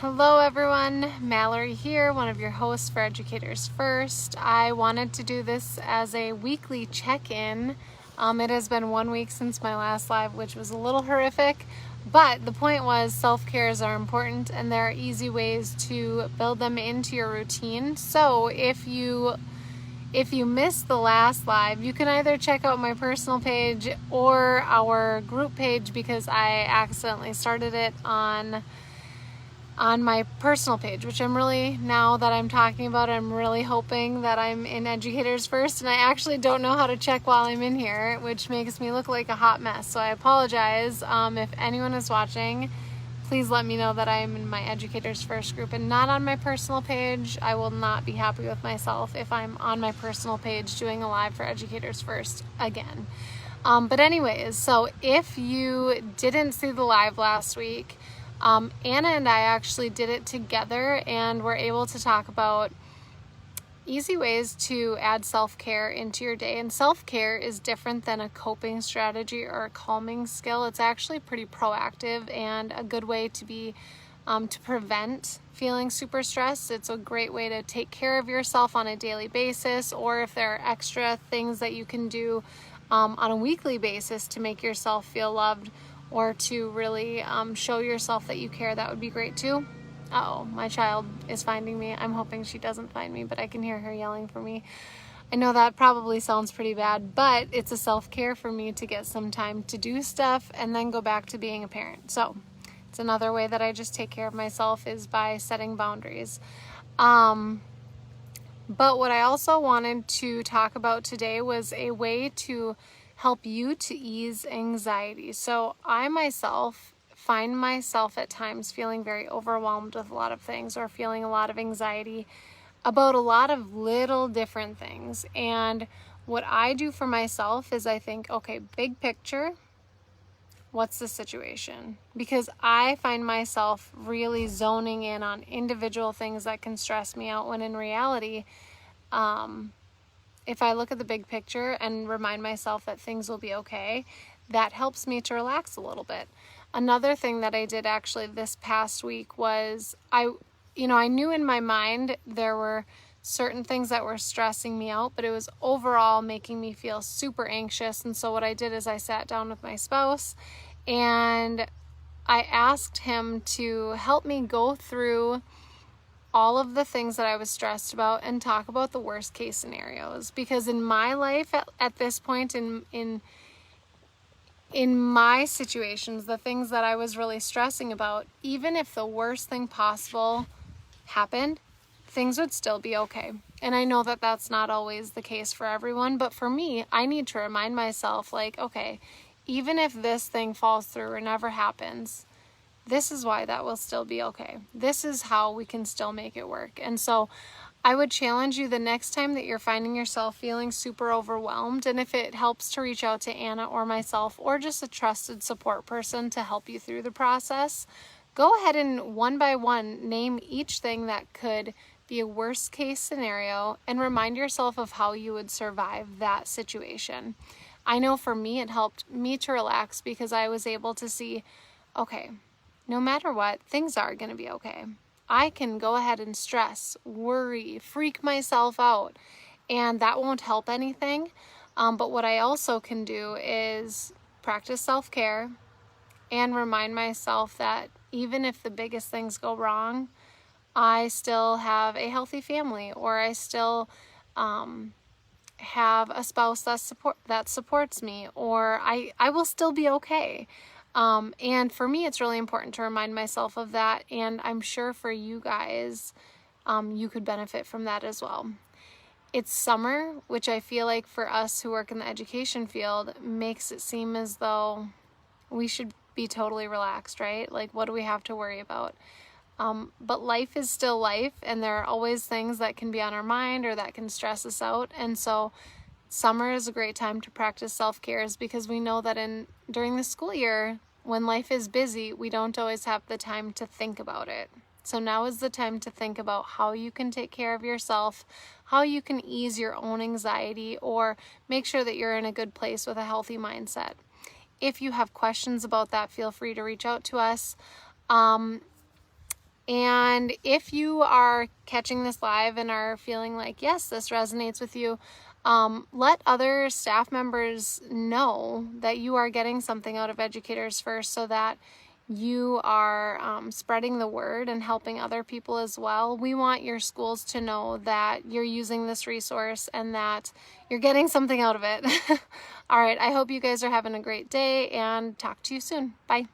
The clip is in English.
Hello everyone, Mallory here, one of your hosts for Educators First. I wanted to do this as a weekly check-in. It has been 1 week since my last live, which was a little horrific, but the point was self-cares are important and there are easy ways to build them into your routine. So if you missed the last live, you can either check out my personal page or our group page because I accidentally started it on my personal page, which I'm really, now that I'm talking about it, I'm really hoping that I'm in Educators First, and I actually don't know how to check while I'm in here, which makes me look like a hot mess. So I apologize. If anyone is watching, please let me know that I'm in my Educators First group and not on my personal page. I will not be happy with myself if I'm on my personal page doing a live for Educators First again. But anyways, so if you didn't see the live last week, Anna and I actually did it together and we're able to talk about easy ways to add self-care into your day. And self-care is different than a coping strategy or a calming skill. It's actually pretty proactive and a good way to be to prevent feeling super stressed. It's a great way to take care of yourself on a daily basis, or if there are extra things that you can do on a weekly basis to make yourself feel loved or to really show yourself that you care, that would be great too. Uh-oh, my child is finding me. I'm hoping she doesn't find me, but I can hear her yelling for me. I know that probably sounds pretty bad, but it's a self-care for me to get some time to do stuff and then go back to being a parent. So it's another way that I just take care of myself is by setting boundaries. But what I also wanted to talk about today was a way to help you to ease anxiety. So I myself find myself at times feeling very overwhelmed with a lot of things or feeling a lot of anxiety about a lot of little different things. And what I do for myself is I think, okay, big picture, what's the situation? Because I find myself really zoning in on individual things that can stress me out when in reality, if I look at the big picture and remind myself that things will be okay, that helps me to relax a little bit. Another thing that I did actually this past week was I knew in my mind there were certain things that were stressing me out, but it was overall making me feel super anxious. And so what I did is I sat down with my spouse and I asked him to help me go through all of the things that I was stressed about and talk about the worst case scenarios. Because in my life at this point in my situations, the things that I was really stressing about, even if the worst thing possible happened, things would still be okay. And I know that that's not always the case for everyone, but for me, I need to remind myself like, okay, even if this thing falls through or never happens, this is why that will still be okay. This is how we can still make it work. And so I would challenge you the next time that you're finding yourself feeling super overwhelmed, and if it helps to reach out to Anna or myself or just a trusted support person to help you through the process, go ahead and one by one name each thing that could be a worst case scenario and remind yourself of how you would survive that situation. I know for me, it helped me to relax because I was able to see, okay, no matter what, things are going to be okay. I can go ahead and stress, worry, freak myself out, and that won't help anything. But what I also can do is practice self-care and remind myself that even if the biggest things go wrong, I still have a healthy family, or I still have a spouse that supports me, or I will still be okay. And for me, it's really important to remind myself of that. And I'm sure for you guys, you could benefit from that as well. It's summer, which I feel like for us who work in the education field makes it seem as though we should be totally relaxed, right? Like, what do we have to worry about? But life is still life, and there are always things that can be on our mind or that can stress us out. And so summer is a great time to practice self-care because we know that during the school year, when life is busy, we don't always have the time to think about it. So now is the time to think about how you can take care of yourself, how you can ease your own anxiety, or make sure that you're in a good place with a healthy mindset. If you have questions about that, feel free to reach out to us. And if you are catching this live and are feeling like, yes, this resonates with you, let other staff members know that you are getting something out of Educators First, so that you are spreading the word and helping other people as well. We want your schools to know that you're using this resource and that you're getting something out of it. All right, I hope you guys are having a great day, and talk to you soon. Bye.